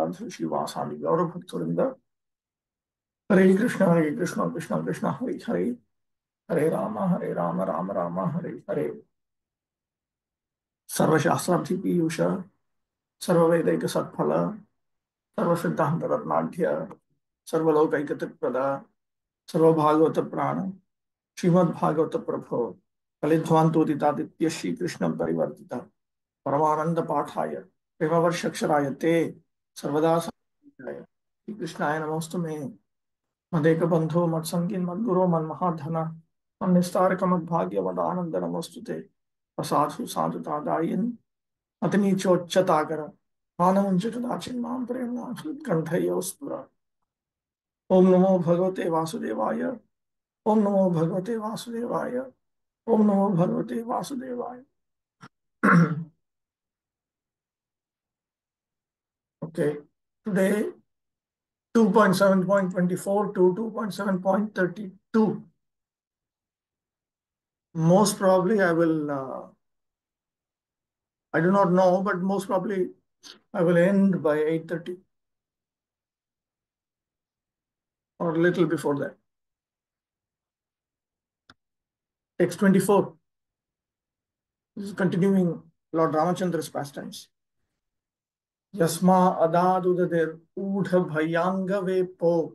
Shivasani Gaurav Bhakturinda. Hare Krishna, Krishna Krishna, Hare Hare, Hare Rama, Rama Rama, Hare Hare. Sarva Shastrabdhi Piyusha, Sarva Vedaika Satphala, Sarva Siddhanta Ratnadhya, Sarva Lokaika Tripada, Sarva Bhagavata Prana, Srimad Bhagavata Prabhu, Kalidhvantu Ditaditya Shri Krishna Parivartita, Paramananda Pathaya, Premavarshaksharaaya Te, Sarvada Sarvadaya. Shri Krishnaya Namastume. मदेक बंधो मत संगीन मत गुरो मन महाधना मन निस्तार कमत भाग्य वद आनंद नमस्तुते प्रसादु साधु तादायिन अतनी चोच्चताकर मानमुंचत दाचिन माम प्रेम नाथ कंठयोस्पुरा ओम नमो भगवते वासुदेवाय ओम नमो भगवते वासुदेवाय ओम नमो भगवते वासुदेवाय. Okay, today 2.7.24 to 2.7.32. Most probably I do not know, but most probably I will end by 8:30 or a little before that. Text 24 this is continuing Lord Ramachandra's pastimes. Yasma adadudadir udha bhayanga vepo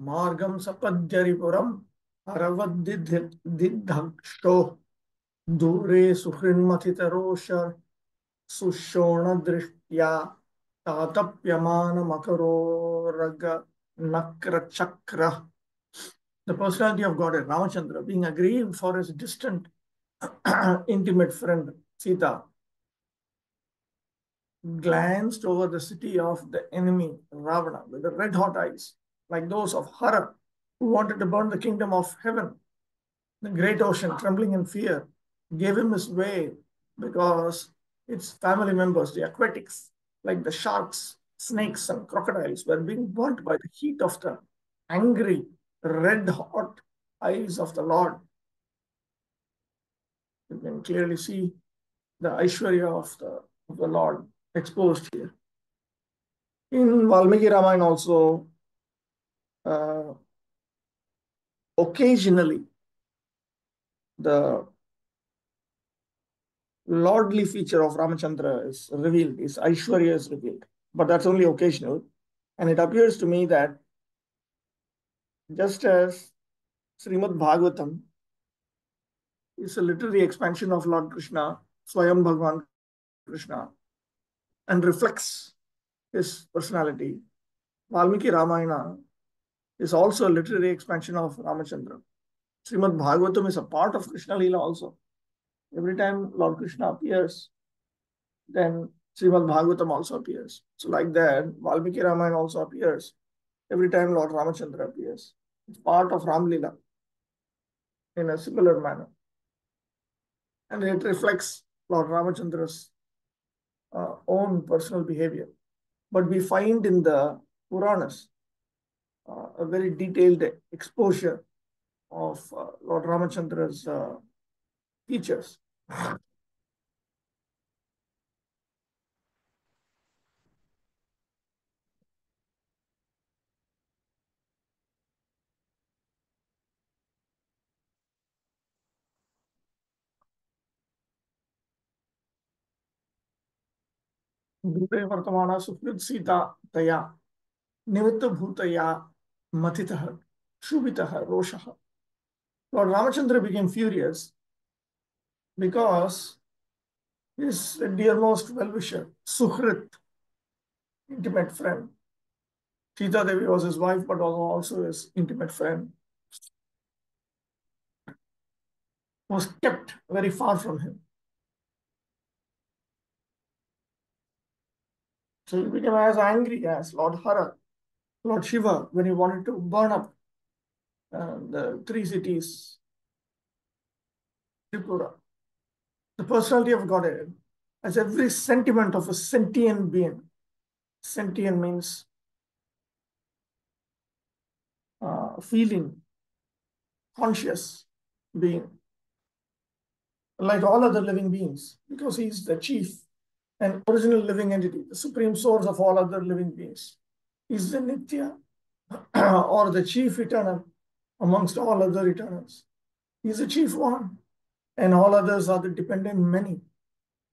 margam sapadyaripuram aravadidhaksho dure suhrinmathitarosha sushona drishtya tatapyamana makaro raga nakra chakra. The personality of Godhead, Ramachandra, being aggrieved for his distant, intimate friend Sita, glanced over the city of the enemy, Ravana, with the red hot eyes, like those of Hara, who wanted to burn the kingdom of heaven. The great ocean, trembling in fear, gave him his way because its family members, the aquatics, like the sharks, snakes, and crocodiles, were being burnt by the heat of the angry, red hot eyes of the Lord. You can clearly see the Aishwarya of the Lord exposed here. In Valmiki Ramayana also, occasionally the lordly feature of Ramachandra is revealed, his Aishwarya is revealed, but that's only occasional. And it appears to me that just as Srimad Bhagavatam is a literary expansion of Lord Krishna, Swayam Bhagavan Krishna, and reflects his personality, Valmiki Ramayana is also a literary expansion of Ramachandra. Srimad Bhagavatam is a part of Krishna Leela also. Every time Lord Krishna appears, then Srimad Bhagavatam also appears. So like that, Valmiki Ramayana also appears every time Lord Ramachandra appears. It's part of Ram Leela in a similar manner. And it reflects Lord Ramachandra's own personal behavior. But we find in the Puranas a very detailed exposure of Lord Ramachandra's features. दूरे वर्तमाना सुहृद सीता तया निमित्त भूतया matitah shubitah roshah. Lord Ramachandra became furious because his dearmost well-wisher, Suhrit, intimate friend, Sita Devi was his wife, but also his intimate friend, was kept very far from him. So he became as angry as Lord Hara, Lord Shiva, when he wanted to burn up the three cities, Tripura. The personality of Godhead has every sentiment of a sentient being. Sentient means feeling, conscious being, like all other living beings, because he is the chief an original living entity, the supreme source of all other living beings. Is the Nitya or the chief eternal amongst all other eternals. He is the chief one, and all others are the dependent many.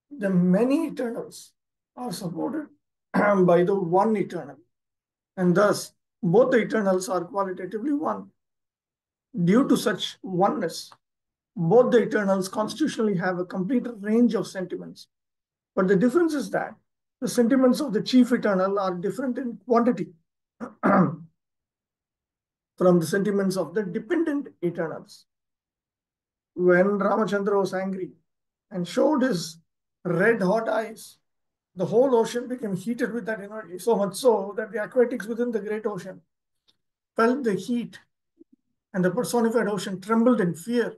The many eternals are supported by the one eternal, and thus both the eternals are qualitatively one. Due to such oneness, both the eternals constitutionally have a complete range of sentiments. But the difference is that the sentiments of the chief eternal are different in quantity from the sentiments of the dependent eternals. When Ramachandra was angry and showed his red hot eyes, the whole ocean became heated with that energy, so much so that the aquatics within the great ocean felt the heat, and the personified ocean trembled in fear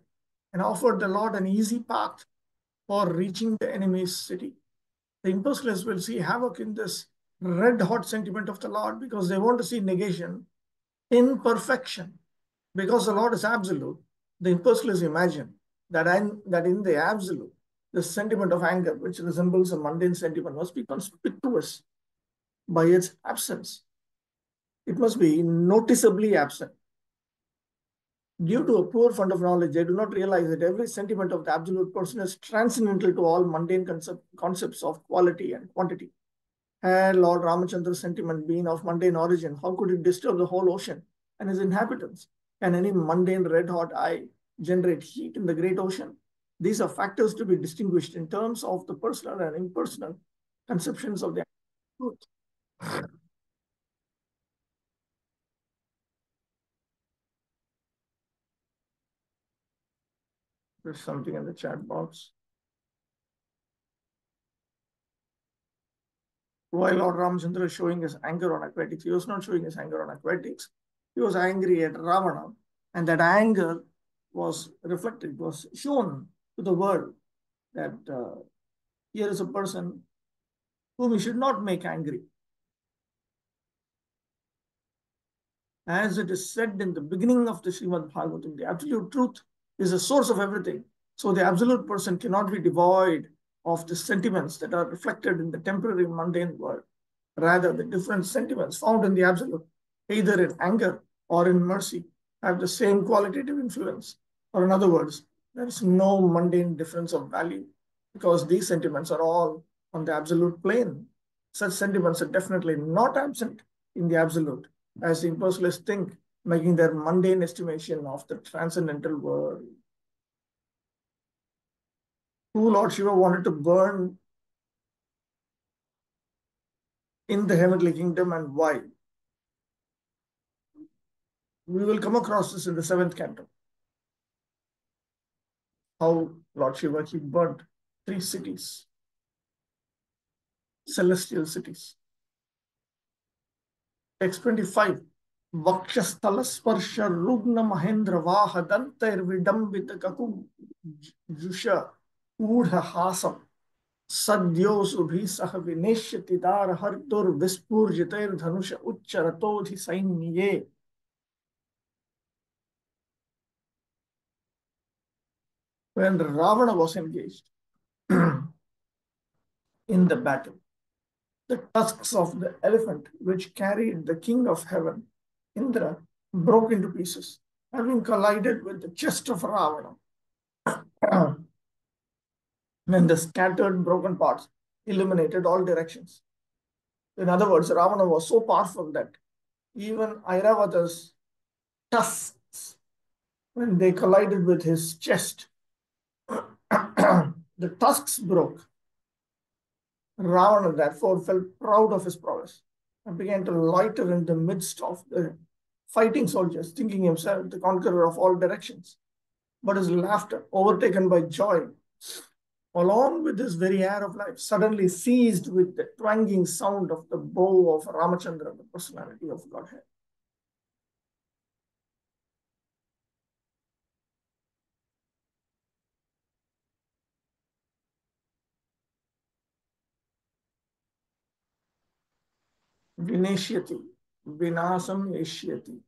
and offered the Lord an easy path for reaching the enemy's city. The impersonalists will see havoc in this red hot sentiment of the Lord because they want to see negation in perfection. Because the Lord is absolute, the impersonalists imagine that in the absolute, the sentiment of anger, which resembles a mundane sentiment, must be conspicuous by its absence. It must be noticeably absent. Due to a poor fund of knowledge, they do not realize that every sentiment of the absolute person is transcendental to all mundane concepts of quality and quantity. Had Lord Ramachandra's sentiment been of mundane origin, how could it disturb the whole ocean and its inhabitants? Can any mundane red-hot eye generate heat in the great ocean? These are factors to be distinguished in terms of the personal and impersonal conceptions of the truth. There's something in the chat box. While Lord Ramachandra is showing his anger on aquatics, he was not showing his anger on aquatics. He was angry at Ravana, and that anger was reflected, was shown to the world that here is a person whom we should not make angry. As it is said in the beginning of the Srimad Bhagavatam, the absolute truth is the source of everything. So the absolute person cannot be devoid of the sentiments that are reflected in the temporary mundane world. Rather, the different sentiments found in the absolute, either in anger or in mercy, have the same qualitative influence. Or in other words, there is no mundane difference of value because these sentiments are all on the absolute plane. Such sentiments are definitely not absent in the absolute, as the impersonalists think, making their mundane estimation of the transcendental world. Who Lord Shiva wanted to burn in the heavenly kingdom and why? We will come across this in the 7th canto. How Lord Shiva, he burnt 3 cities, celestial cities. Text 25. Vakshasthala sparsha rugna mahendra vaha dantair vidambita kaku jusha udha hasam sadyo subhi sah vineshyati dar hardur vispurjitair dhanusha ucharatodhi sainye. When Ravana was engaged in the battle, the tusks of the elephant which carried the king of heaven, Indra, broke into pieces, having collided with the chest of Ravana. When the scattered broken parts illuminated all directions. In other words, Ravana was so powerful that even Airavata's tusks, when they collided with his chest, the tusks broke. Ravana therefore felt proud of his prowess and began to loiter in the midst of the fighting soldiers, thinking himself the conqueror of all directions. But his laughter, overtaken by joy, along with his very air of life, suddenly ceased with the twanging sound of the bow of Ramachandra, the personality of Godhead. Vineshyati, vinasam eshyati.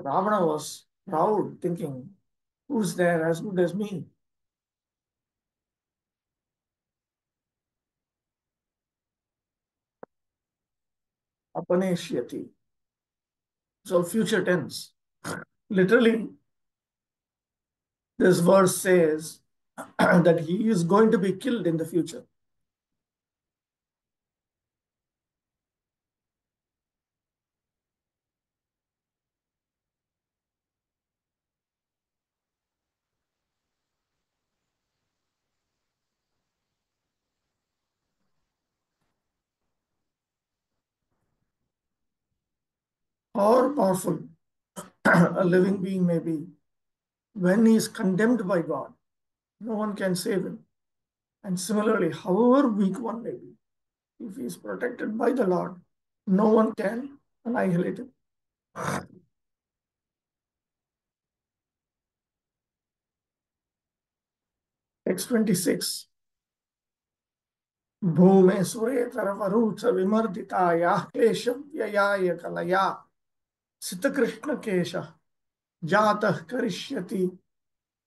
Ravana was proud, thinking, who's there as good as me? Apaneshyati. So future tense. Literally, this verse says that he is going to be killed in the future. How powerful a living being may be, when he is condemned by God, no one can save him. And similarly, however weak one may be, if he is protected by the Lord, no one can annihilate him. Text 26. Bhume suretaravarucha vimarditaya klesham vyayaya kalaya sita krishna kesha jatah karishyati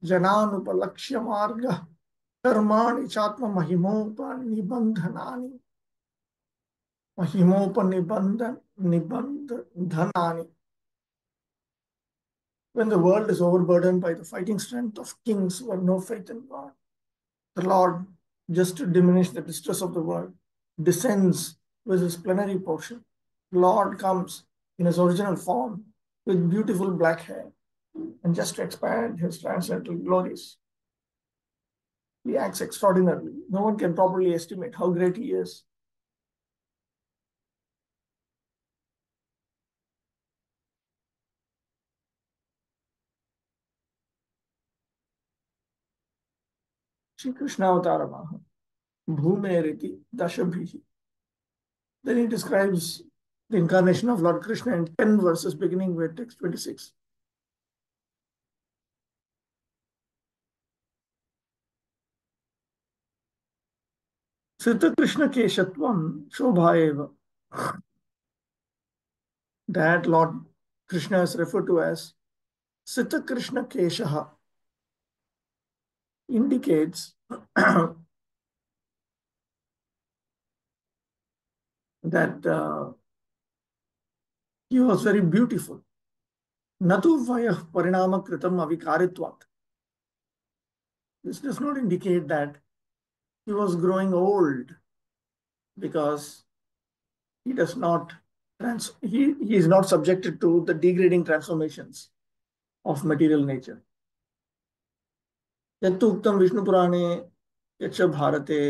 jananupalakshya marga कर्माणि चात्म महिमोपनिबंधनानि महिमोपनिबंधन निबंधनानि. When the world is overburdened by the fighting strength of kings who have no faith in God, the Lord, just to diminish the distress of the world, descends with his plenary portion. The Lord comes in his original form with beautiful black hair, and just to expand his transcendental glories, he acts extraordinarily. No one can properly estimate how great he is. Shri Krishna Avataramaha, Bhumeriti Dashabhihi. Then he describes the incarnation of Lord Krishna in 10 verses, beginning with text 26. Sita Krishna Keshatvam Shobhaeva. That Lord Krishna is referred to as Sita Krishna Keshaha indicates that he was very beautiful. Natu Vayah Parinama Kritam Avikaritvat. This does not indicate that he was growing old, because he does not he is not subjected to the degrading transformations of material nature. यत्तु उक्तं विष्णुपुराणे यच्च भारते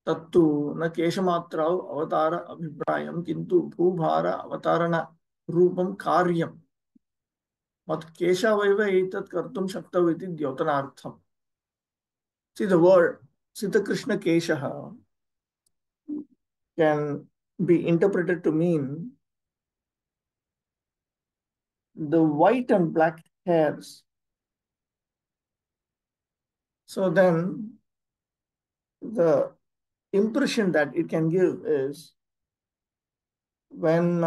तत्तु न केशमात्रौ अवतार अभिप्रायं किन्तु भूभार अवतारण रूपं कार्यं मत् केशवैव एतत् कर्तुं शक्तौ इति द्योतनार्थम्. See, the word Sita Krishna Keshaha can be interpreted to mean the white and black hairs. So then the impression that it can give is when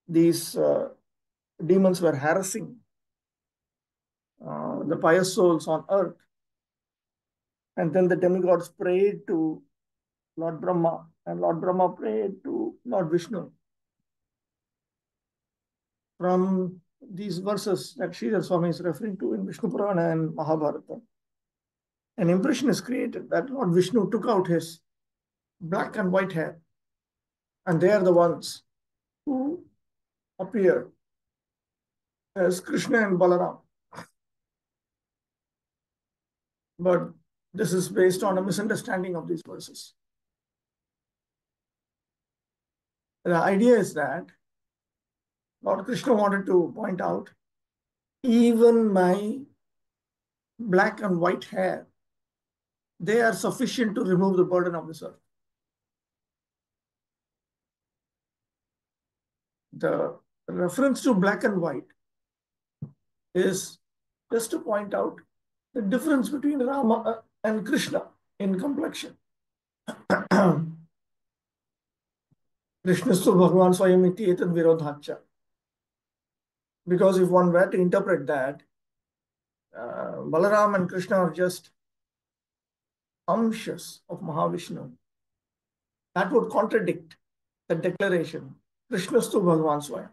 these demons were harassing the pious souls on earth, and then the demigods prayed to Lord Brahma, and Lord Brahma prayed to Lord Vishnu. From these verses that Sridhar Swami is referring to in Vishnu Purana and Mahabharata, an impression is created that Lord Vishnu took out his black and white hair, and they are the ones who appear as Krishna and Balaram. But this is based on a misunderstanding of these verses. The idea is that Lord Krishna wanted to point out, even my black and white hair, they are sufficient to remove the burden of this earth. The reference to black and white is just to point out the difference between Rama and Krishna in complexion. Krishnastu Bhagavan Swayam iti etat virodhacha. Because if one were to interpret that, Balaram and Krishna are just amshas of Mahavishnu, that would contradict the declaration, Krishnastu Bhagavan Swayam.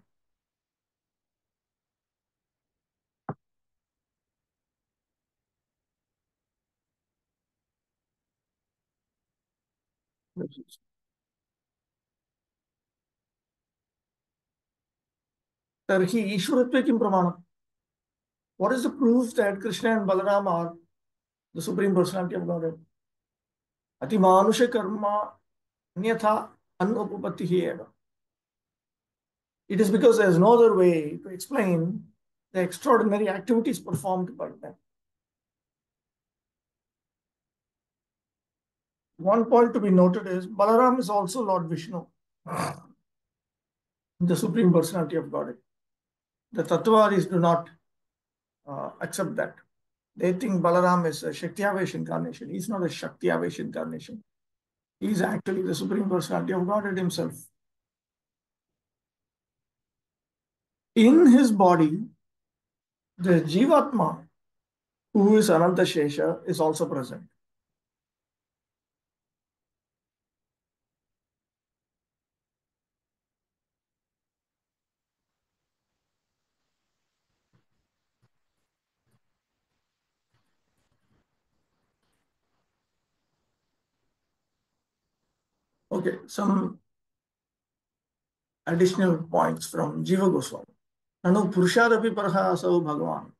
Tarhi Ishwaratve kim pramanam? What is the proof that Krishna and Balaram are the Supreme Personality of Godhead? Ati manusha karma anyatha anupapatihi eva. It is because there is no other way to explain the extraordinary activities performed by them. One point to be noted is Balaram is also Lord Vishnu, the Supreme Personality of Godhead. The Tattvadis do not accept that. They think Balaram is a Shakti-avesh incarnation. He is not a Shakti-avesh incarnation. He is actually the Supreme Personality of Godhead himself. In his body, the Jivatma, who is Ananta Shesha, is also present. Okay, some additional points from Jiva Goswami. Nanu Purushadapi Paraha Asau Bhagavan.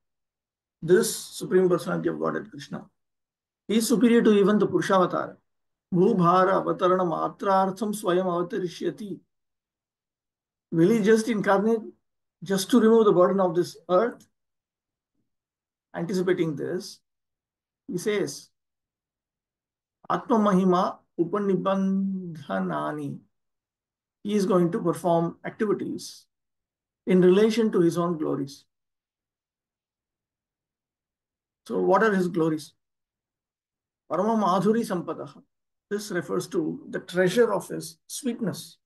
This Supreme Personality of Godhead, Krishna, he is superior to even the Purushavatara. Bhubhara Avatarana Matrartham Swayam Avatarishyati. Will he just incarnate just to remove the burden of this earth? Anticipating this, he says, Atma Mahima Upanibandhanani. He is going to perform activities in relation to his own glories. So, what are his glories? Parama Madhuri Sampadaha. This refers to the treasure of his sweetness.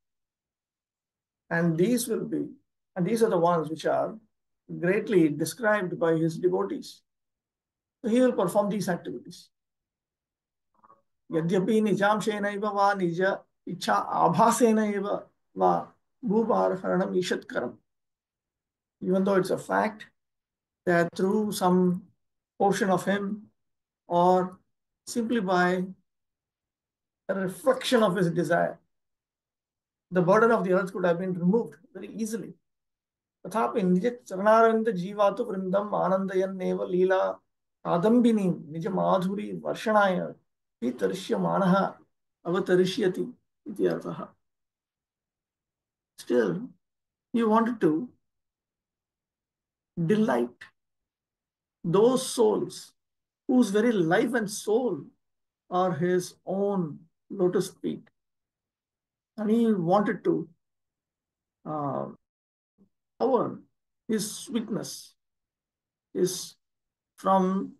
And these are the ones which are greatly described by his devotees. So he will perform these activities. Yadyapi nijamshena eva va nija icha abhasena eva va bhuparharanam ishatkaram. Even though it's a fact that through some portion of him or simply by a reflection of his desire, the burden of the earth could have been removed very easily. तथापि निज चरणारविंद जीवातु वृंदम आनंदयन्नेव लीला कादम्बिनी निज माधुरी वर्षणाय हि तरिष्यमानः अवतरिष्यति इति अर्थः. Still, he wanted to delight those souls whose very life and soul are his own lotus feet. And he wanted to our his sweetness is from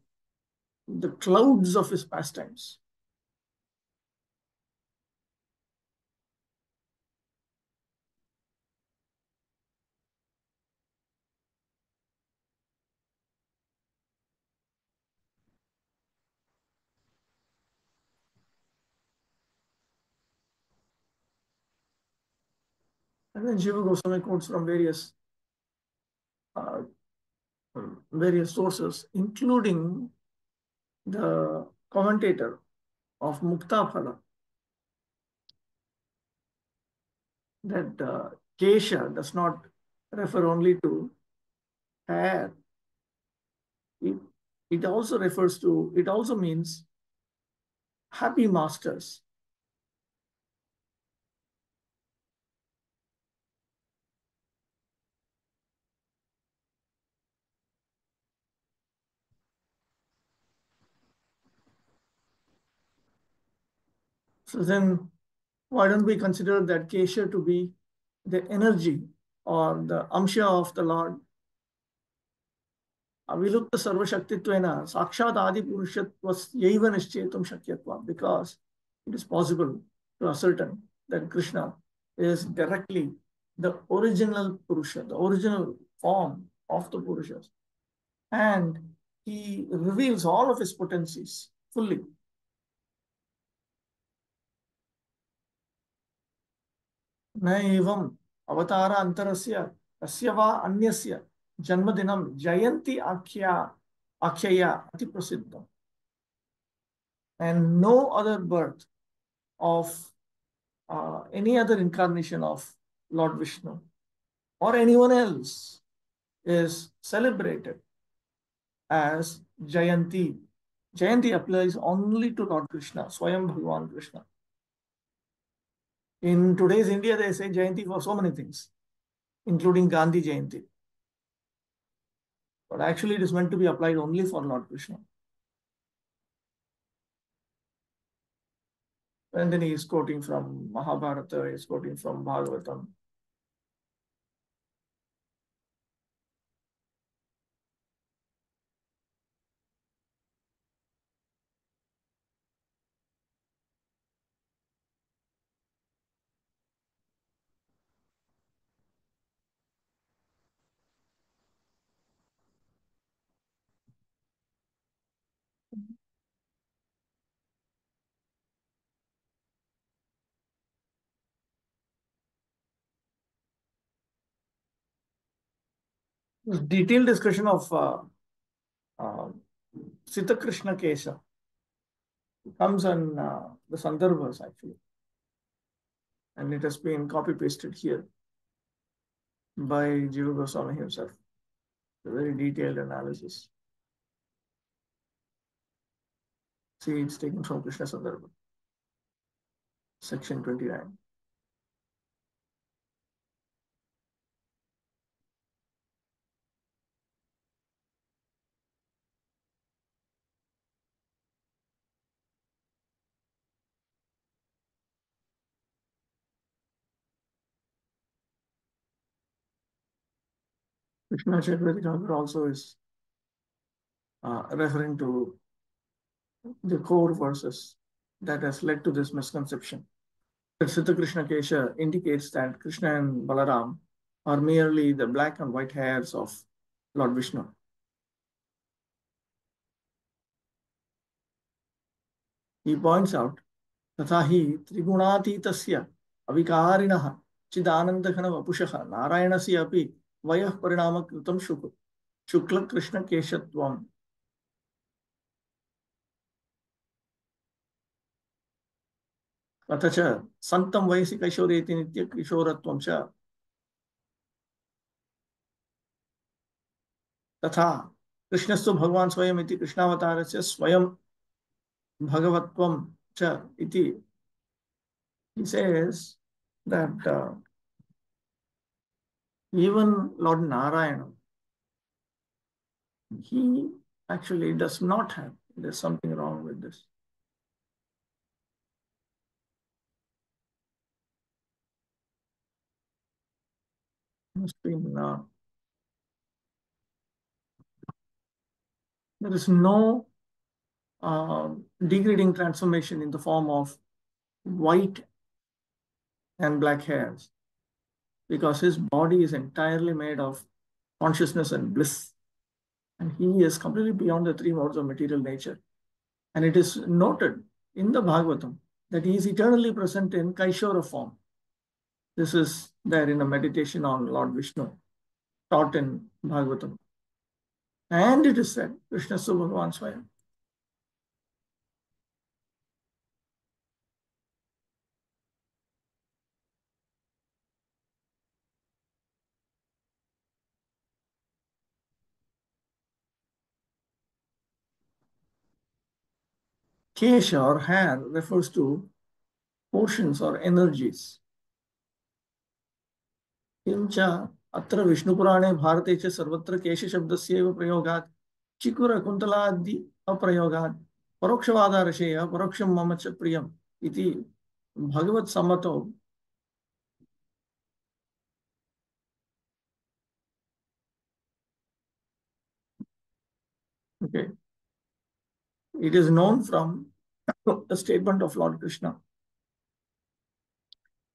the clouds of his pastimes. And then Jiva Goswami quotes from uh, various sources, including the commentator of Mukta Phala, that Kesha does not refer only to hair. It also refers to, it also means happy masters. So then why don't we consider that Kesha to be the energy or the amsha of the Lord? Avilupta sarvashaktittvena sakshat adi purushatvasya nishchetum shakyatva, because it is possible to ascertain that Krishna is directly the original Purusha, the original form of the Purushas. And he reveals all of his potencies fully. न एवं अवतार अंतरस्य तस्य वा अन्यस्य जन्मदिनं जयंती आख्यया अति प्रसिद्धम्. And no other birth of any other incarnation of Lord Vishnu or anyone else is celebrated as Jayanti. Jayanti applies only to Lord Krishna, Swayam Bhagavan Krishna. In today's India, they say Jayanti for so many things, including Gandhi Jayanti. But actually, it is meant to be applied only for Lord Krishna. And then he is quoting from Mahabharata, he is quoting from Bhagavatam. This detailed discussion of uh, Sita Krishna Kesha comes on the Sandarbhas actually, and it has been copy pasted here by Jiva Goswami himself. A very detailed analysis. See, it's taken from Krishna Sandarbha, section 29. Krishna Chakravarti Thakur also is referring to the core verses that has led to this misconception. That Sita Krishna Kesha indicates that Krishna and Balaram are merely the black and white hairs of Lord Vishnu. He points out, तथा हि त्रिगुणातीतस्य अविकारिणः चिदानन्दघनवपुषः नारायणस्य अपि वयः परिणामकृतं शुक्लकृष्णकेशत्वम्. अथ च सन्तं वयसि कैशोरेति नित्यकिशोरत्वं च तथा कृष्णस्तु भगवान् स्वयम् इति कृष्णावतारस्य स्वयं भगवत्वं च इति. He says that even Lord Narayana, he actually does not have, there's something wrong with this. Must be there is no degrading transformation in the form of white and black hairs, because his body is entirely made of consciousness and bliss, and he is completely beyond the three modes of material nature. And it is noted in the Bhagavatam that he is eternally present in Kaishora form. This is there in a meditation on Lord Vishnu, taught in Bhagavatam. And it is said, Krishna Bhagavan Swayam. Kesha or hair refers to portions or energies. किंच अत्र विष्णुपुराणे भारते च सर्वत्र केशशब्दस्यैव प्रयोगात् चिकुरकुन्तलादि अप्रयोगात् परोक्षवादारशेय परोक्षं मम च प्रियम् इति भगवत्सम्मतो. Okay, it is known from the statement of Lord Krishna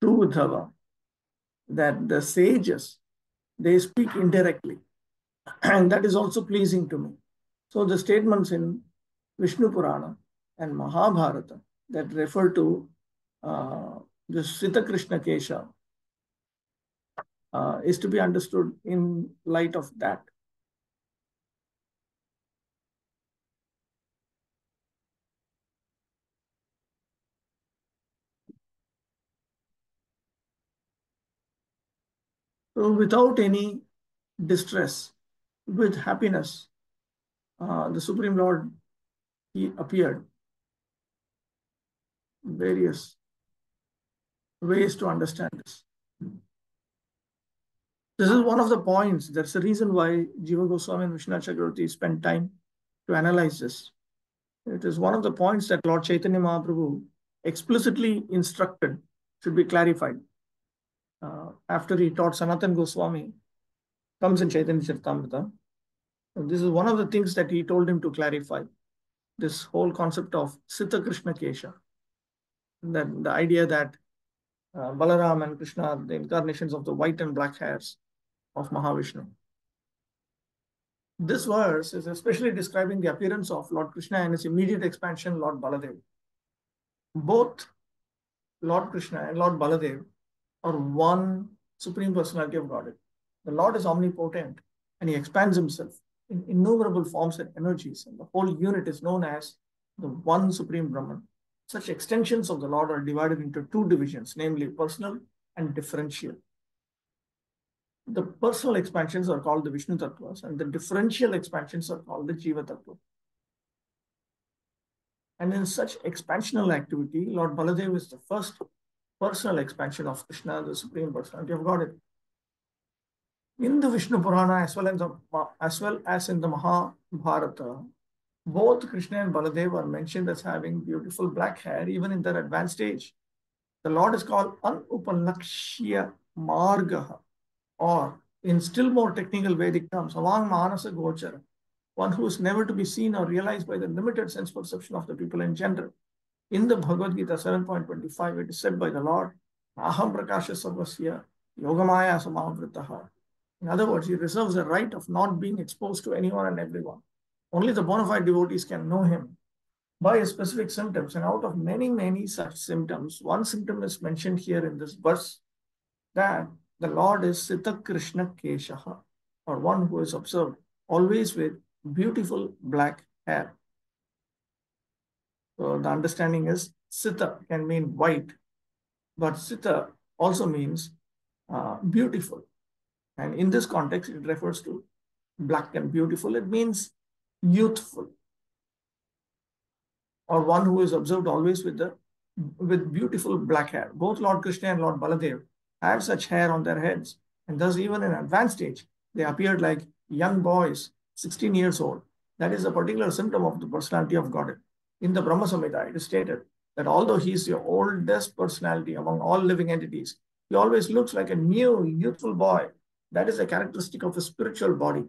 to Uddhava that the sages, they speak indirectly, and that is also pleasing to me. So the statements in Vishnu Purana and Mahabharata that refer to this Sita Krishna Kesha is to be understood in light of that. So without any distress, with happiness, the Supreme Lord, he appeared. Various ways to understand this. This is one of the points. That's the reason why Jiva Goswami and Vishnu Chakravarti spent time to analyze this. It is one of the points that Lord Chaitanya Mahaprabhu explicitly instructed should be clarified. After he taught Sanatan Goswami, comes in Chaitanya Charitamrita. This is one of the things that he told him to clarify. This whole concept of Sita Krishna Kesha. That the idea that Balaram and Krishna are the incarnations of the white and black hairs of Mahavishnu. This verse is especially describing the appearance of Lord Krishna and his immediate expansion, Lord Baladev. Both Lord Krishna and Lord Baladev are one Supreme Personality of Godhead. The Lord is omnipotent and he expands himself in innumerable forms and energies, and the whole unit is known as the one Supreme Brahman. Such extensions of the Lord are divided into two divisions, namely personal and differential. The personal expansions are called the Vishnu Tattvas, and the differential expansions are called the Jiva Tattva. And in such expansional activity, Lord Baladev is the first personal expansion of Krishna, the Supreme Personality of Godhead. In the Vishnu Purana as well as in the Mahabharata, both Krishna and Baladev are mentioned as having beautiful black hair, even in their advanced age. The Lord is called Anupalakshya Margaha, or in still more technical Vedic terms, Avang Manasa Gochara, one who is never to be seen or realized by the limited sense perception of the people in general. In the Bhagavad Gita 7.25, it is said by the Lord, Aham Prakasha Sarvasya Yogamaya Samavritaha. In other words, he reserves the right of not being exposed to anyone and everyone. Only the bona fide devotees can know him by his specific symptoms. And out of many, many such symptoms, one symptom is mentioned here in this verse, that the Lord is Sita Krishna Keshaha, or one who is observed always with beautiful black hair. So the understanding is Sita can mean white, but Sita also means beautiful. And in this context, it refers to black and beautiful. It means youthful, or one who is observed always with beautiful black hair. Both Lord Krishna and Lord Baladev had such hair on their heads, and thus even in advanced age, they appeared like young boys, 16 years old. That is a particular symptom of the personality of Godhead. In the Brahma Samhita, it is stated that although he is the oldest personality among all living entities, he always looks like a new, youthful boy. That is a characteristic of a spiritual body.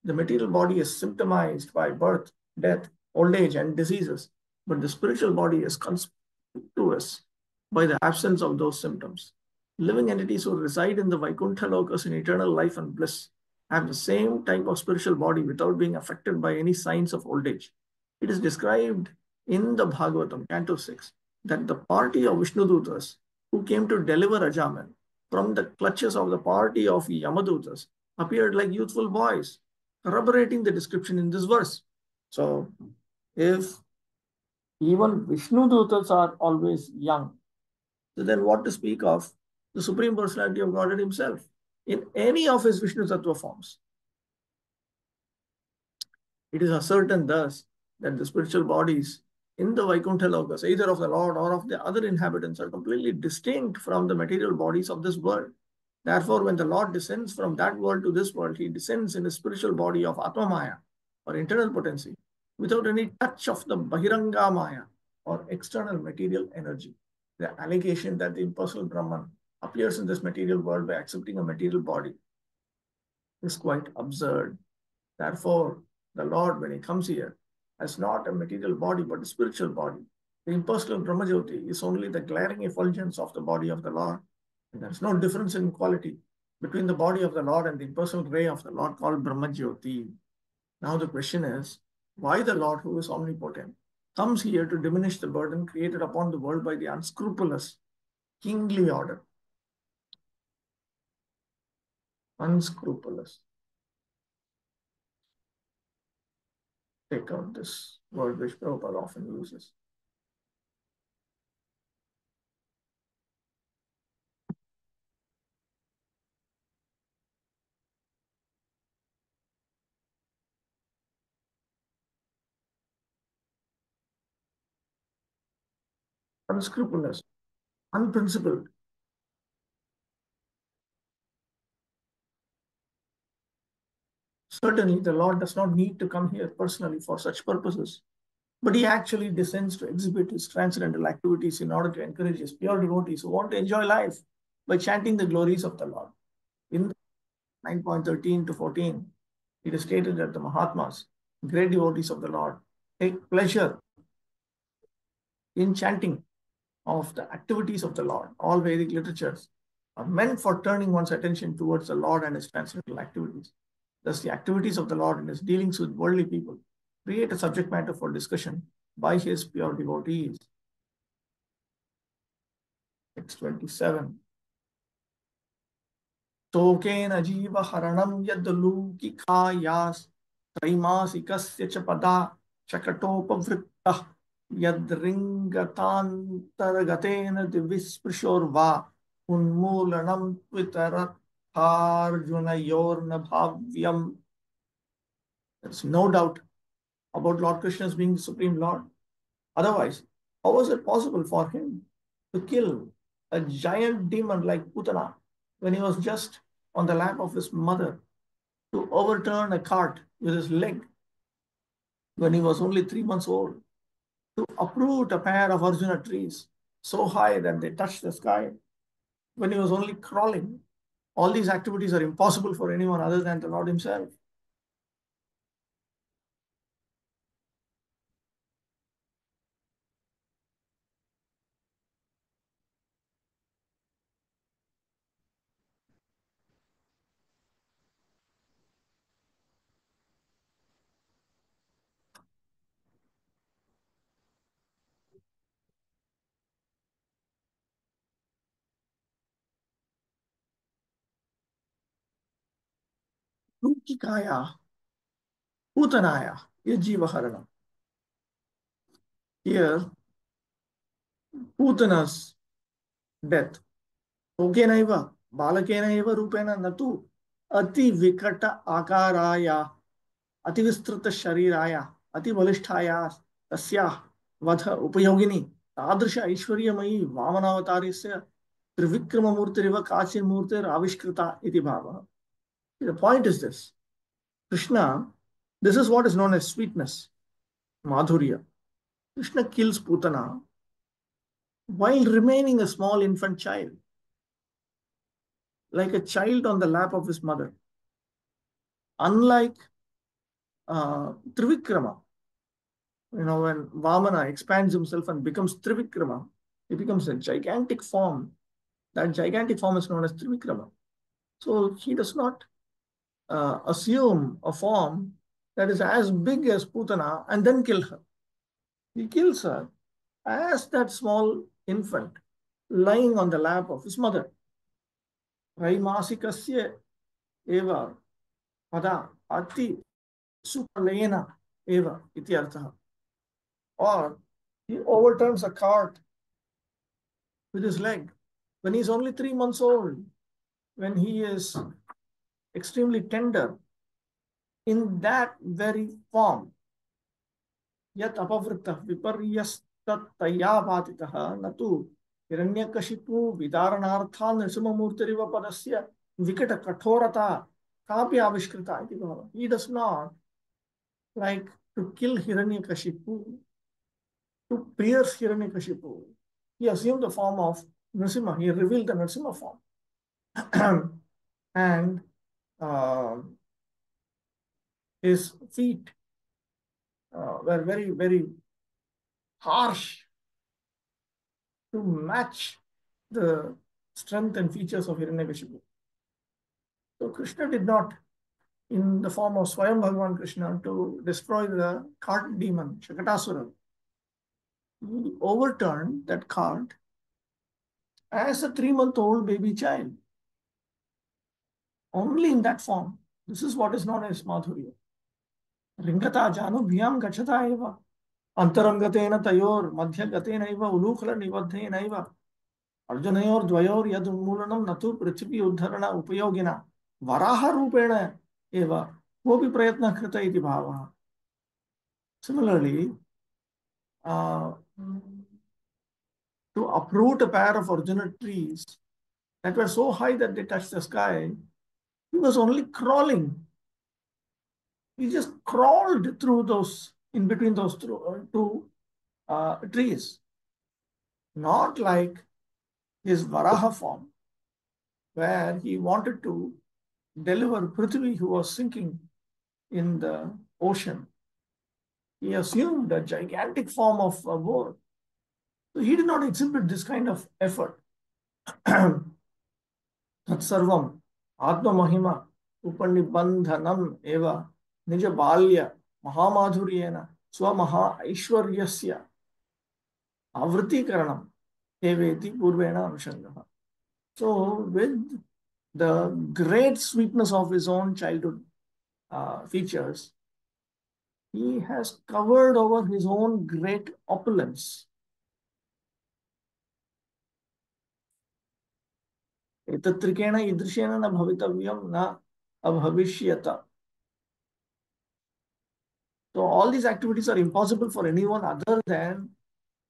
The material body is symptomized by birth, death, old age, and diseases, but the spiritual body is conspicuous by the absence of those symptoms. Living entities who reside in the Vaikuntha lokas in eternal life and bliss have the same type of spiritual body without being affected by any signs of old age. It is described in the Bhagavatam, Canto 6, that the party of Vishnudutas who came to deliver Ajaman from the clutches of the party of Yamadutas appeared like youthful boys, corroborating the description in this verse. So, if even Vishnudutas are always young, so then what to speak of the Supreme Personality of Godhead himself in any of his Vishnu Tattva forms? It is ascertained thus that the spiritual bodies in the Vaikuntha lokas, either of the Lord or of the other inhabitants, are completely distinct from the material bodies of this world. Therefore, when the Lord descends from that world to this world, he descends in the spiritual body of Atma Maya, or internal potency, without any touch of the Bahiranga Maya, or external material energy. The allegation that the impersonal Brahman appears in this material world by accepting a material body is quite absurd. Therefore, the Lord, when he comes here, has not a material body but a spiritual body. The impersonal Brahmajyoti is only the glaring effulgence of the body of the Lord. There's no difference in quality between the body of the Lord and the impersonal ray of the Lord called Brahmajyoti. Now the question is, why the Lord, who is omnipotent, comes here to diminish the burden created upon the world by the unscrupulous kingly order? Unscrupulous. Take out this word which Prabhupada often uses. Unscrupulous, unprincipled. Certainly, the Lord does not need to come here personally for such purposes, but he actually descends to exhibit his transcendental activities in order to encourage his pure devotees who want to enjoy life by chanting the glories of the Lord. In 9.13 to 14, it is stated that the Mahatmas, great devotees of the Lord, take pleasure in chanting of the activities of the Lord. All Vedic literatures are meant for turning one's attention towards the Lord and his transcendental activities. Thus, the activities of the Lord in his dealings with worldly people create a subject matter for discussion by his pure devotees. Text 27. Token ajiva haranam yadlukikayas त्रैमासिकस्य च पदा शकटोपवृत्तः यद्रिङ्गतान्तर्गतेन दिविस्पृशोर्वा उन्मूलनं त्वितरथार्जुनयोर्न भाव्यम्. There's no doubt about Lord Krishna's being the Supreme Lord. Otherwise, how was it possible for him to kill a giant demon like Putana when he was just on the lap of his mother, to overturn a cart with his leg when he was only 3 months old, to uproot a pair of Arjuna trees so high that they touched the sky when he was only crawling? All these activities are impossible for anyone other than the Lord himself. Lukikaya, Putanaya, Yajivaharana. Here, Putana's death. Tokenaiva, Balakenaiva Rupena Natu, Ati Vikata Akaraya, Ati Vistrata Shariraya, Ati Balishthaya, Tasya, Vadha Upayogini, Tadrisha Aishwaryamayi, Vamanavatarisya, Trivikramamurtiriva Kachimurtir Avishkrita Iti Bhava. The point is this: Krishna, this is what is known as sweetness, Madhurya. Krishna kills Putana while remaining a small infant child, like a child on the lap of his mother. Unlike Trivikrama, when Vamana expands himself and becomes Trivikrama, he becomes a gigantic form. That gigantic form is known as Trivikrama. So he does not assume a form that is as big as Putana and then kill her. He kills her as that small infant lying on the lap of his mother. Raimasikasya eva pada ati supalena eva iti artha. Or he overturns a cart with his leg when he's only 3 months old, when he is extremely tender. In that very form, yat apavritta viparyastaya bhatitah natu hiranyakashipu vidaranartha nrisimamurtiriva padasya vikata kathorata kapi avishkrita iti bhava. He does not like to kill Hiranyakashipu, to pierce Hiranyakashipu. He assumed the form of Nrsimha. He revealed the Nrsimha form. And his feet were very, very harsh to match the strength and features of Hiranyakashipu. So Krishna did not, in the form of Swayam Bhagavan Krishna, to destroy the cart demon, Shakatasura. He overturned that cart as a 3-month-old baby child. Only in that form. This is what is known as Madhurya. Ringata janu bhyam gachata eva. Antarangatena tayor madhyagatena eva ulukhala nibadhena eva. Arjunayor dvayor yad unmulanam natu prithvi uddharana upayogina. Varaha rupena eva. Kopi prayatna krita iti bhava. Similarly, to uproot a pair of Arjuna trees that were so high that they touched the sky, he was only crawling. He just crawled through those, in between those two trees. Not like his Varaha form, where he wanted to deliver Prithvi, who was sinking in the ocean. He assumed a gigantic form of a boar. So he did not exhibit this kind of effort. Tatsarvam, Atma Mahima, Upannibandhanam eva, Nija Balya, Mahamadhuryena, Swamaha Aishwaryasya, Avriti Karanam, Eveti Purvena Anushangaha. So, with the great sweetness of his own childhood features, he has covered over his own great opulence. Etatrikena idrishena na bhavitavyam na abhavishyata. So all these activities are impossible for anyone other than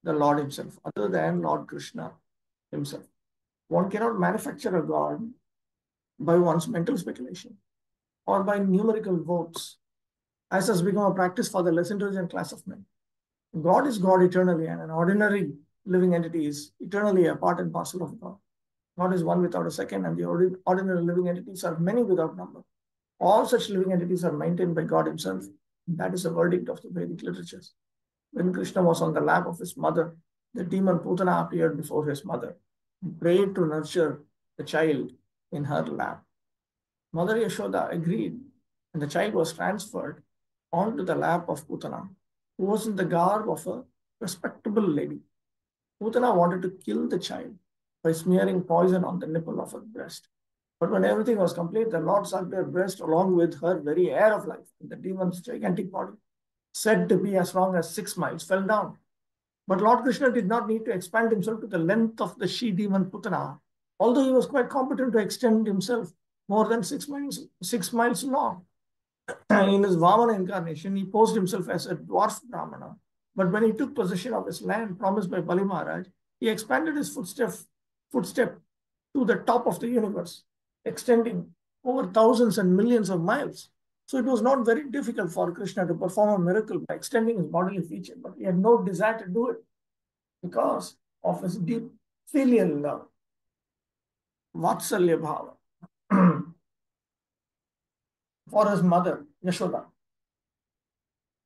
the Lord himself, other than Lord Krishna himself. One cannot manufacture a God by one's mental speculation or by numerical votes, as has become a practice for the less intelligent class of men. God is God eternally, and an ordinary living entity is eternally a part and parcel of God. God is one without a second, and the ordinary living entities are many without number. All such living entities are maintained by God himself. That is the verdict of the Vedic literatures. When Krishna was on the lap of his mother, the demon Putana appeared before his mother and prayed to nurture the child in her lap. Mother Yashoda agreed, and the child was transferred onto the lap of Putana, who was in the garb of a respectable lady. Putana wanted to kill the child by smearing poison on the nipple of her breast. But when everything was complete, the Lord sucked her breast along with her very air of life, and the demon's gigantic body, said to be as long as 6 miles, fell down. But Lord Krishna did not need to expand himself to the length of the she-demon Putana, although he was quite competent to extend himself more than 6 miles long. In his Vamana incarnation, he posed himself as a dwarf Brahmana. But when he took possession of his land promised by Bali Maharaj, he expanded his footstep to the top of the universe, extending over thousands and millions of miles. So it was not very difficult for Krishna to perform a miracle by extending his bodily feature, but he had no desire to do it because of his deep filial love, Vatsalya Bhava, for his mother, Yashoda.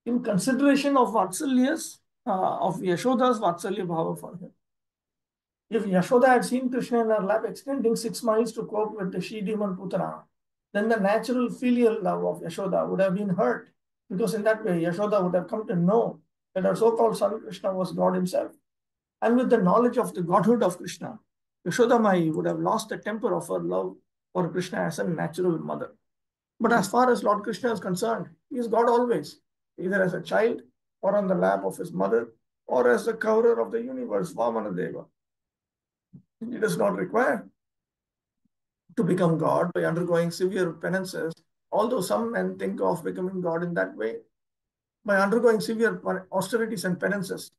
In consideration of Vatsalya's, of Yashoda's Vatsalya Bhava for him. If Yashoda had seen Krishna in her lap extending 6 miles to cope with the she-demon Putana, then the natural filial love of Yashoda would have been hurt, because in that way Yashoda would have come to know that her so-called son Krishna was God himself. And with the knowledge of the godhood of Krishna, Yashoda Mai would have lost the temper of her love for Krishna as a natural mother. But as far as Lord Krishna is concerned, he is God always, either as a child or on the lap of his mother or as the coverer of the universe, Vamana Deva. He does not require to become God by undergoing severe penances, although some men think of becoming God in that way. By undergoing severe austerities and penances,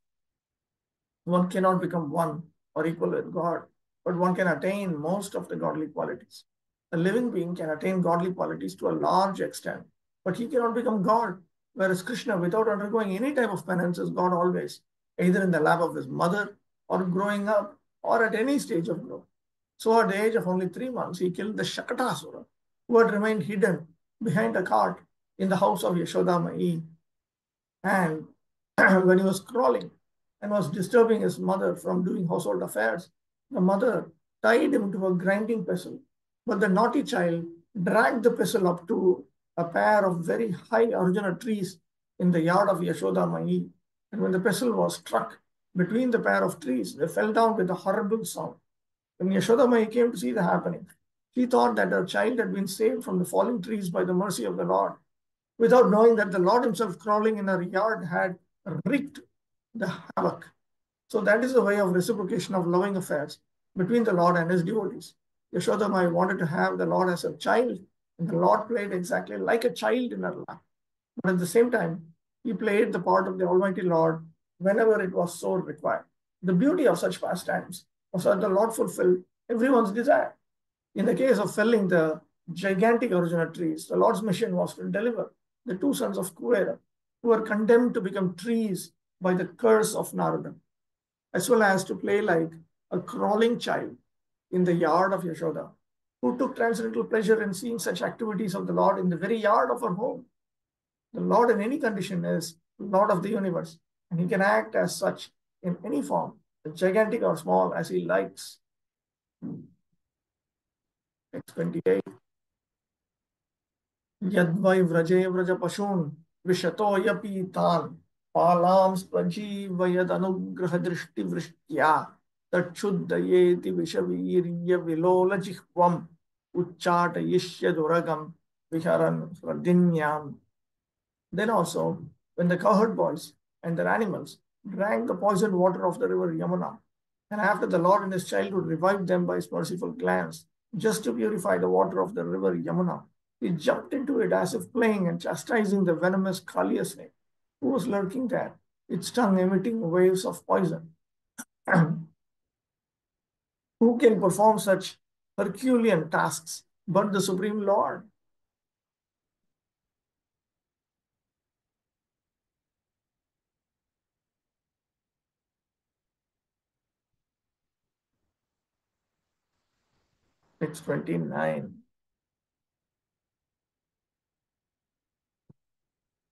one cannot become one or equal with God, but one can attain most of the godly qualities. A living being can attain godly qualities to a large extent, but he cannot become God, whereas Krishna, without undergoing any type of penance, is God always, either in the lap of his mother or growing up or at any stage of growth. So at the age of only 3 months, he killed the Shakatasura, who had remained hidden behind a cart in the house of Yashoda Mai. And when he was crawling and was disturbing his mother from doing household affairs, the mother tied him to a grinding pestle. But the naughty child dragged the pestle up to a pair of very high Arjuna trees in the yard of Yashoda Mai. And when the pestle was struck between the pair of trees, they fell down with a horrible sound. When Yashoda Mai came to see the happening, she thought that her child had been saved from the falling trees by the mercy of the Lord, without knowing that the Lord himself crawling in her yard had wreaked the havoc. So that is the way of reciprocation of loving affairs between the Lord and his devotees. Yashoda Mai wanted to have the Lord as a child, and the Lord played exactly like a child in her lap. But at the same time, he played the part of the Almighty Lord whenever it was so required. The beauty of such pastimes was that the Lord fulfilled everyone's desire. In the case of felling the gigantic Arjuna trees, the Lord's mission was to deliver the two sons of Kuvera, who were condemned to become trees by the curse of Narada, as well as to play like a crawling child in the yard of Yashoda, who took transcendental pleasure in seeing such activities of the Lord in the very yard of her home. The Lord in any condition is Lord of the universe, and he can act as such in any form, gigantic or small, as he likes. Text 28. Yadvai vraje vraja pashun vishato yapi tan palam svajivayad anugraha drishti vrishtya tachuddayeti vishavirya vilola jihvam uchatayishya duragam viharan hridinyam. Then also, when the cowherd boys and their animals drank the poisoned water of the river Yamuna, and after the Lord in his childhood revived them by his merciful glance, just to purify the water of the river Yamuna, he jumped into it as if playing and chastising the venomous Kaliya snake, who was lurking there, its tongue emitting waves of poison. Who can perform such Herculean tasks but the Supreme Lord? It's 29.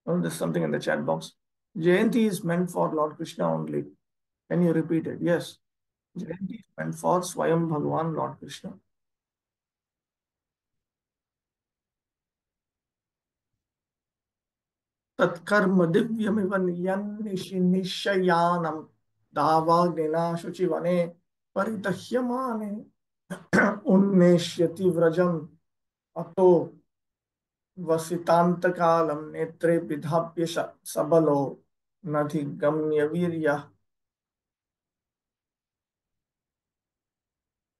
Oh, there's something in the chat box. Jayanti is meant for Lord Krishna only. Can you repeat it? Yes. Jayanti is meant for Swayam Bhagavan, Lord Krishna. Tatkarma divyamiva nishayanam davagnina shuchivane paritahyamane unneshyati vrajam ato vasitantakalam netre vidhapya sabalo nadhi gamya virya.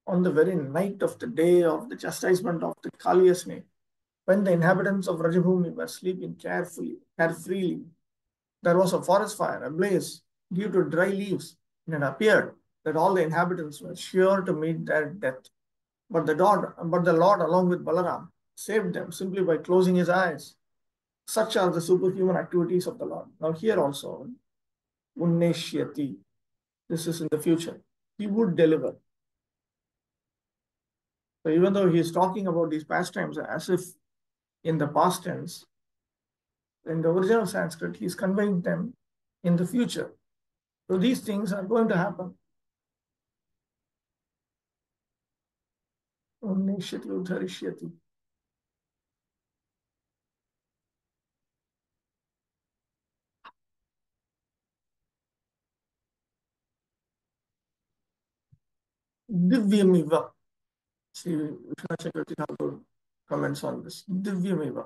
On the very night of the day of the chastisement of the Kaliya snake, when the inhabitants of Rajabhumi were sleeping carefreely, there was a forest fire ablaze due to dry leaves, and it appeared that all the inhabitants were sure to meet their death. But the Lord, along with Balaram, saved them simply by closing his eyes. Such are the superhuman activities of the Lord. Now here also, Unneshyati, this is in the future. He would deliver. So even though he is talking about these pastimes as if in the past tense, in the original Sanskrit, he is conveying them in the future. So these things are going to happen. Unneshyati udharishyati. Divyamiva. See, Vishwanath Chakravarti Thakur comments on this. Divyamiva.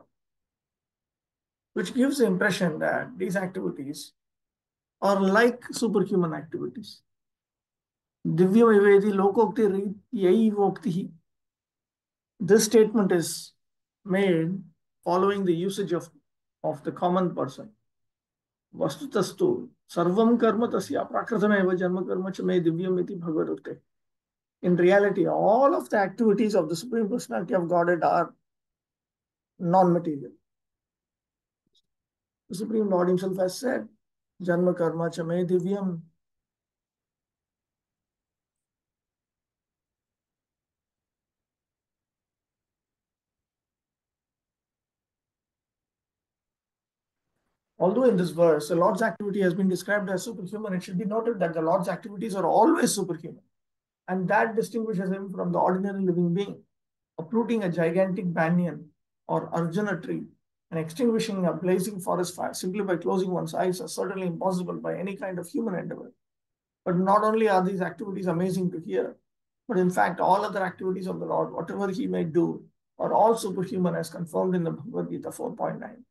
Which gives the impression that these activities are like superhuman activities. Divyamiveti lokokti yai vokti. This statement is made following the usage of the common person. Vastutastu sarvam karma tasya prakritameva janma karma cha me divyamiti bhagavate. In reality, all of the activities of the Supreme Personality of Godhead are non-material. The Supreme Lord himself has said, Janma karma cha me divyam. Although in this verse, the Lord's activity has been described as superhuman, it should be noted that the Lord's activities are always superhuman. and that distinguishes him from the ordinary living being. Uprooting a gigantic banyan or Arjuna tree and extinguishing a blazing forest fire simply by closing one's eyes is certainly impossible by any kind of human endeavor. But not only are these activities amazing to hear, but in fact, all other activities of the Lord, whatever he may do, are all superhuman as confirmed in the Bhagavad Gita 4.9.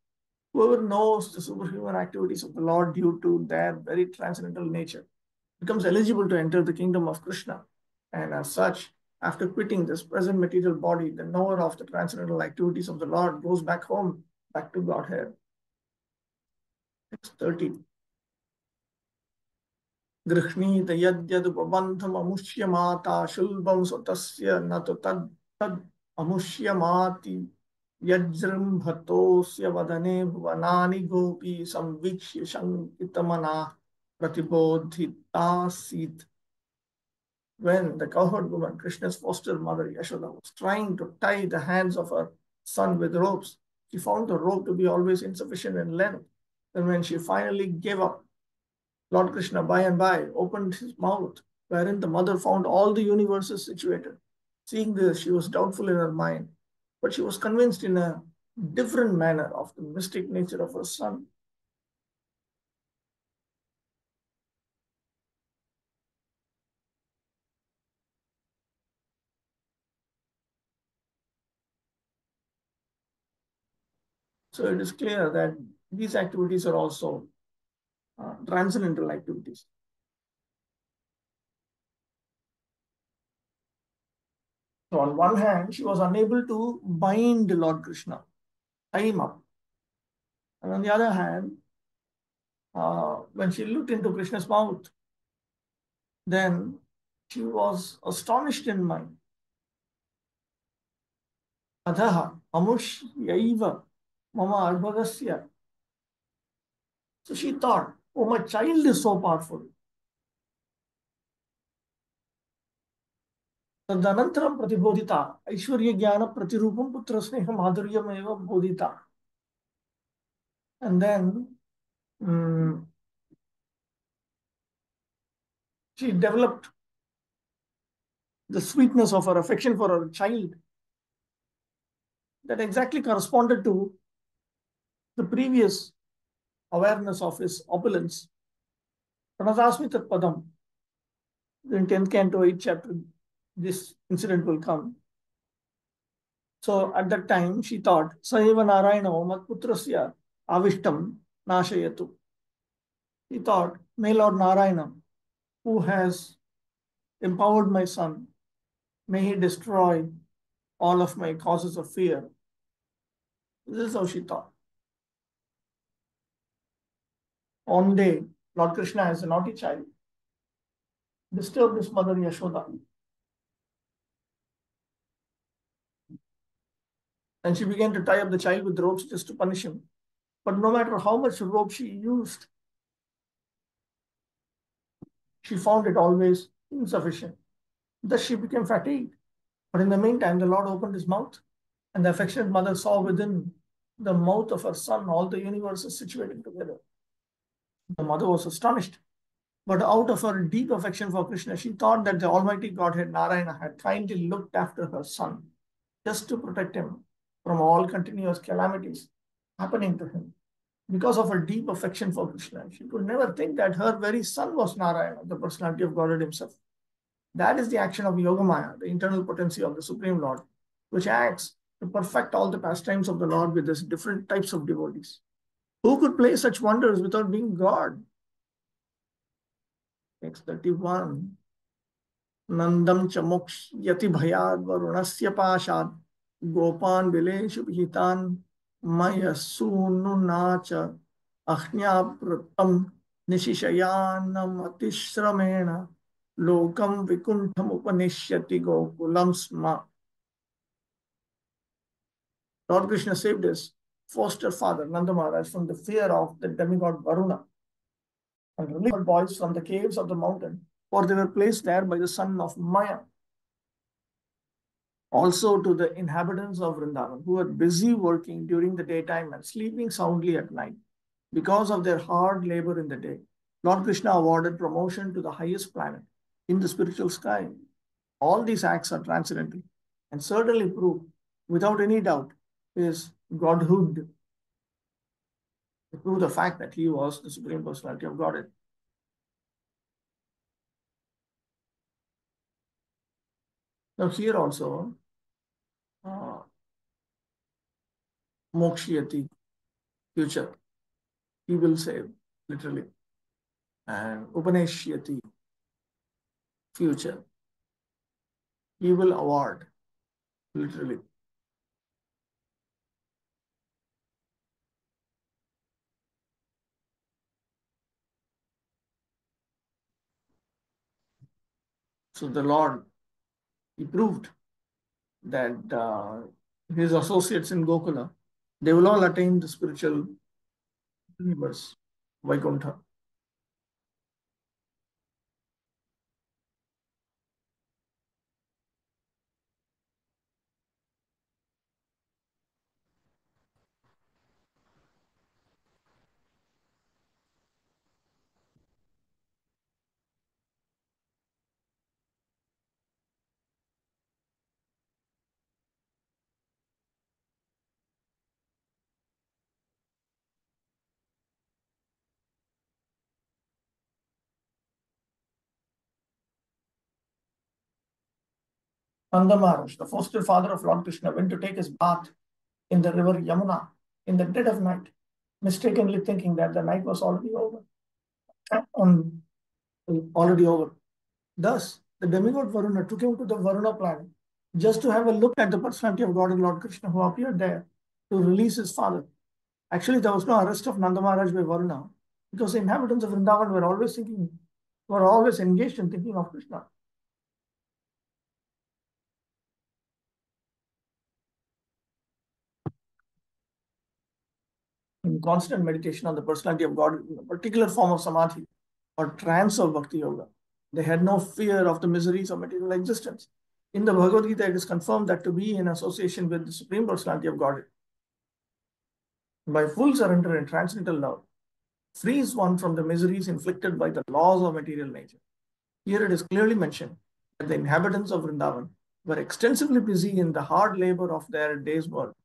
Whoever knows the superhuman activities of the Lord due to their very transcendental nature becomes eligible to enter the kingdom of Krishna. And as such, after quitting this present material body, the knower of the transcendental activities of the Lord goes back home, back to Godhead. Text 30. गृह्णीत यद्यदुपबन्धममुष्यमाता शुल्बं स्वतस्य न तु तद् अमुष्यमाति यज्जृम्भतोऽस्य वदने भुवनानि गोपी संवीक्ष्य शङ्कितमनाः प्रतिबोधितासीत्. When the cowherd woman, Krishna's foster mother Yashoda, was trying to tie the hands of her son with ropes, she found the rope to be always insufficient in length. And when she finally gave up, Lord Krishna by and by opened his mouth, wherein the mother found all the universes situated. Seeing this, she was doubtful in her mind, but she was convinced in a different manner of the mystic nature of her son. So it is clear that these activities are also transcendental activities. So on one hand, she was unable to bind Lord Krishna, tie him up. And on the other hand, when she looked into Krishna's mouth, then she was astonished in mind. Adhaha amushyaiva mama arbhagasya. So she thought, oh, my child is so powerful. Tadanantaram pratibodhita aishwarya jnana pratirupam putra sneha madhuryam eva bodhita. And then she developed the sweetness of her affection for her child that exactly corresponded to the previous awareness of his opulence. Pranadasmi tat padam. In 10th canto, 8th chapter, this incident will come. So at that time, she thought, Saiva Narayana Mat Putrasya Avishtam Nashayatu. He thought, may Lord Narayana, who has empowered my son, may he destroy all of my causes of fear. This is how she thought. One day, Lord Krishna, as a naughty child, disturbed his mother Yashoda. And she began to tie up the child with ropes just to punish him. But no matter how much rope she used, she found it always insufficient. Thus she became fatigued. But in the meantime, the Lord opened his mouth, and the affectionate mother saw within the mouth of her son all the universes situated together. The mother was astonished. But out of her deep affection for Krishna, she thought that the Almighty Godhead Narayana had kindly looked after her son just to protect him from all continuous calamities happening to him. Because of her deep affection for Krishna, she could never think that her very son was Narayana, the personality of Godhead himself. That is the action of Yogamaya, the internal potency of the Supreme Lord, which acts to perfect all the pastimes of the Lord with these different types of devotees. Who could play such wonders without being God? Text 31. Nandam chamoks yati bhayad varunasya pashad gopan vileshu hitan mayasunu nacha ahnyaprutam nishishayanam atishramena lokam vikuntham upanishyati gokulam sma. Lord Krishna saved his foster father Nanda Maharaj from the fear of the demigod Varuna and released boys from the caves of the mountain, for they were placed there by the son of Maya. Also to the inhabitants of Vrindavan, who were busy working during the daytime and sleeping soundly at night because of their hard labor in the day, Lord Krishna awarded promotion to the highest planet in the spiritual sky. All these acts are transcendental and certainly prove, without any doubt, his godhood. They prove the fact that he was the Supreme Personality of Godhead. Now, here also, uh, Mokshiyati, future, he will save, literally, and Upaneshyati, future, he will award, literally. So the Lord, he proved that his associates in Gokula, they will all attain the spiritual universe, Vaikuntha. Nanda Maharaj, the foster father of Lord Krishna, went to take his bath in the river Yamuna in the dead of night, mistakenly thinking that the night was already over. Um, already over. Thus, the demigod Varuna took him to the Varuna planet just to have a look at the personality of God and Lord Krishna who appeared there to release his father. Actually, there was no arrest of Nanda Maharaj by Varuna because the inhabitants of Vrindavan were always engaged in thinking of Krishna. In constant meditation on the personality of God in a particular form of samadhi or trance of bhakti yoga. They had no fear of the miseries of material existence. In the Bhagavad Gita, it is confirmed that to be in association with the Supreme Personality of God by full surrender and transcendental love frees one from the miseries inflicted by the laws of material nature. Here it is clearly mentioned that the inhabitants of Vrindavan were extensively busy in the hard labor of their day's work,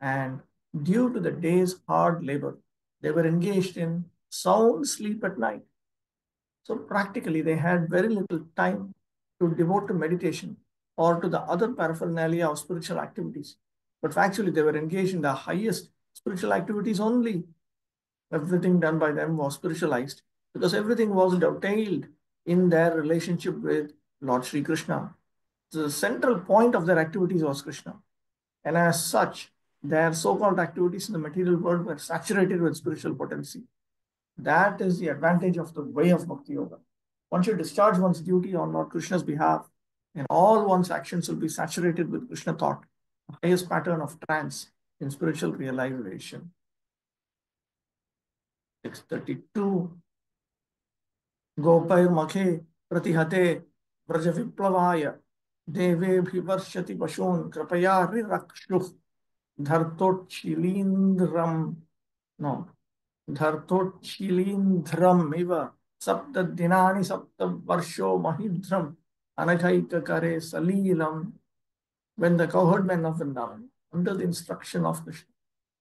and due to the day's hard labor, they were engaged in sound sleep at night. So practically, they had very little time to devote to meditation or to the other paraphernalia of spiritual activities. But actually, they were engaged in the highest spiritual activities only. Everything done by them was spiritualized because everything was dovetailed in their relationship with Lord Sri Krishna. The central point of their activities was Krishna. And as such, their so called activities in the material world were saturated with spiritual potency. That is the advantage of the way of Bhakti Yoga. One should discharge one's duty on Lord Krishna's behalf, and all one's actions will be saturated with Krishna thought, the highest pattern of trance in spiritual realization. 632. Gopair Makhe Pratihate Vraja Viplavaya Deve Bhivarshati Pashun Krapaya Rirakshuh Dhartochilindram. No. धर्तोच्छीलीन्ध्रम इव सप्तदिनानि सप्तवर्षो महिध्रम अनघैककरे सलीलम. When the cowherd men of Vrindavan, under the instruction of Krishna,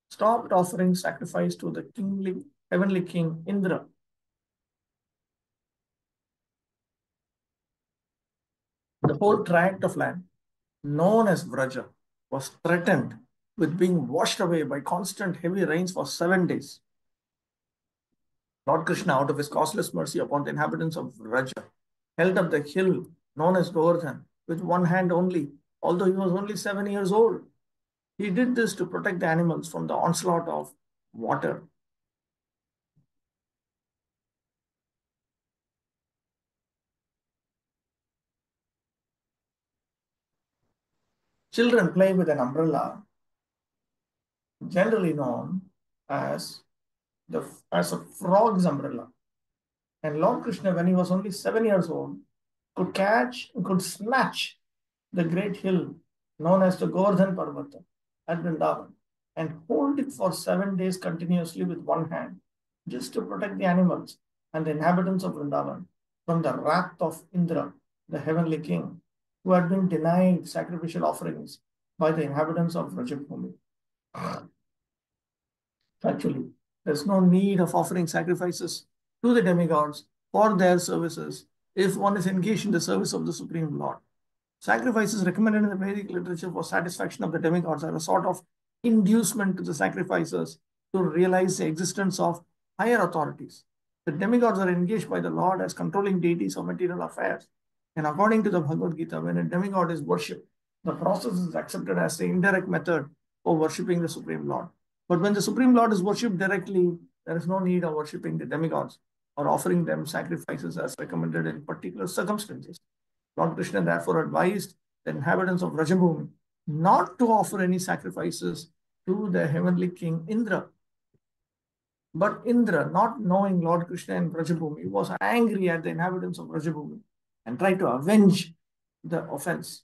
stopped offering sacrifice to the kingly, heavenly king Indra, the whole tract of land known as Vraja was threatened with being washed away by constant heavy rains for 7 days. Lord Krishna, out of his causeless mercy upon the inhabitants of Vraja, held up the hill known as Govardhan with one hand only, although he was only 7 years old. He did this to protect the animals from the onslaught of water. Children play with an umbrella, generally known as as a frog's umbrella. And Lord Krishna, when he was only 7 years old, could snatch the great hill known as the Govardhan Parvata at Vrindavan and hold it for 7 days continuously with one hand, just to protect the animals and the inhabitants of Vrindavan from the wrath of Indra, the heavenly king. who had been denied sacrificial offerings by the inhabitants of Rajabhumi. Actually, there's no need of offering sacrifices to the demigods for their services if one is engaged in the service of the Supreme Lord. Sacrifices recommended in the Vedic literature for satisfaction of the demigods are a sort of inducement to the sacrificers to realize the existence of higher authorities. The demigods are engaged by the Lord as controlling deities of material affairs. And according to the Bhagavad Gita, when a demigod is worshipped, the process is accepted as the indirect method of worshipping the Supreme Lord. But when the Supreme Lord is worshipped directly, there is no need of worshipping the demigods or offering them sacrifices as recommended in particular circumstances. Lord Krishna therefore advised the inhabitants of Rajabhumi not to offer any sacrifices to the heavenly king Indra. But Indra, not knowing Lord Krishna in Rajabhumi, was angry at the inhabitants of Rajabhumi and tried to avenge the offense.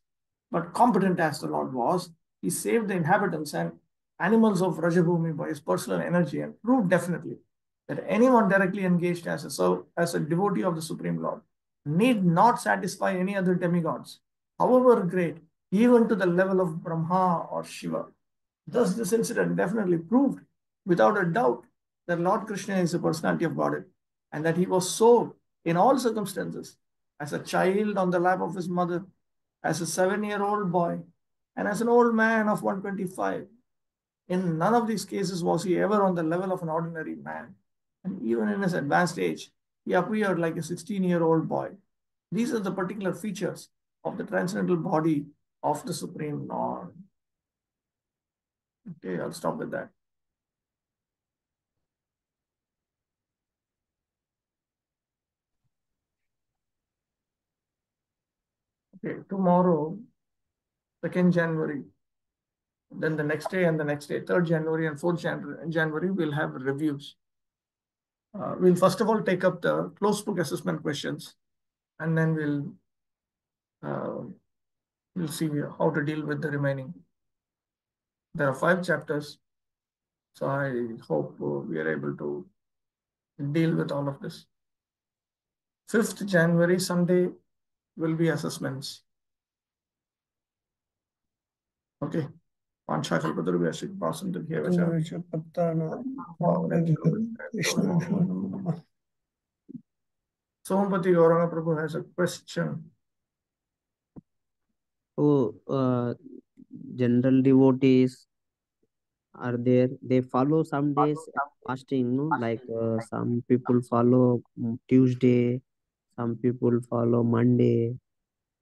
But competent as the Lord was, he saved the inhabitants and animals of Rajabhumi by his personal energy and proved definitely that anyone directly engaged as a devotee of the Supreme Lord need not satisfy any other demigods, however great, even to the level of Brahma or Shiva. Thus, this incident definitely proved without a doubt that Lord Krishna is the personality of Godhead and that he was so in all circumstances, as a child on the lap of his mother, as a 7-year-old boy, and as an old man of 125. In none of these cases was he ever on the level of an ordinary man. And even in his advanced age, he appeared like a 16-year-old boy. These are the particular features of the transcendental body of the Supreme Lord. Okay, I'll stop with that. Okay, tomorrow, 2nd January, then the next day and the next day, 3rd January and 4th January, we'll have reviews. We'll first of all take up the closed book assessment questions, and then we'll see how to deal with the remaining. There are 5 chapters, so I hope we are able to deal with all of this. 5th January, Sunday, will be assessments. Okay. Sompati Gauranga Prabhu has a question. So, general devotees are there. They follow some days fasting, no? Like some people follow Tuesday, some people follow Monday,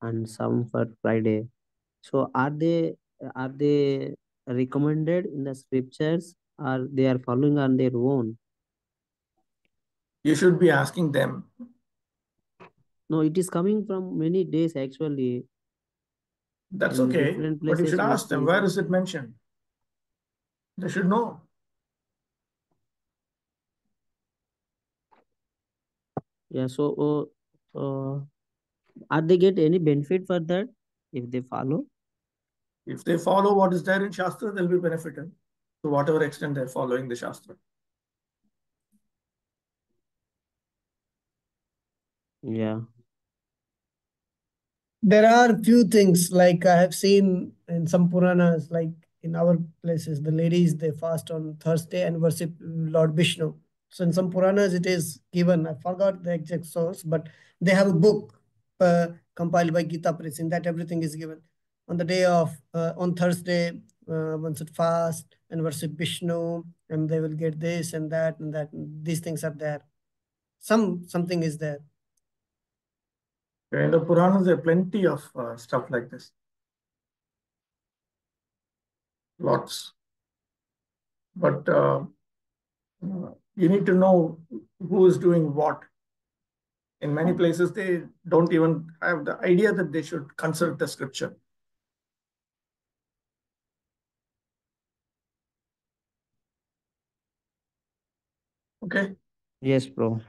and some for Friday. So, are they recommended in the scriptures, or they are following on their own? You should be asking them. No, it is coming from many days actually. That's In okay, different but you places should we ask them, see. where is it mentioned? They should know. Yeah, so are they get any benefit for that if they follow? If they follow what is there in Shastra, they'll be benefited to whatever extent they're following the Shastra. Yeah. There are few things like I have seen in some Puranas, like in our places, the ladies they fast on Thursday and worship Lord Vishnu. So in some Puranas it is given. I forgot the exact source, but they have a book compiled by Gita Press. In that everything is given. On the day of on Thursday, one should fast and worship Vishnu, and they will get this and that and that. These things are there. Something is there. In the Puranas, there are plenty of stuff like this. Lots. But you need to know who is doing what. In many places, they don't even have the idea that they should consult the scripture. Okay? Yes, bro.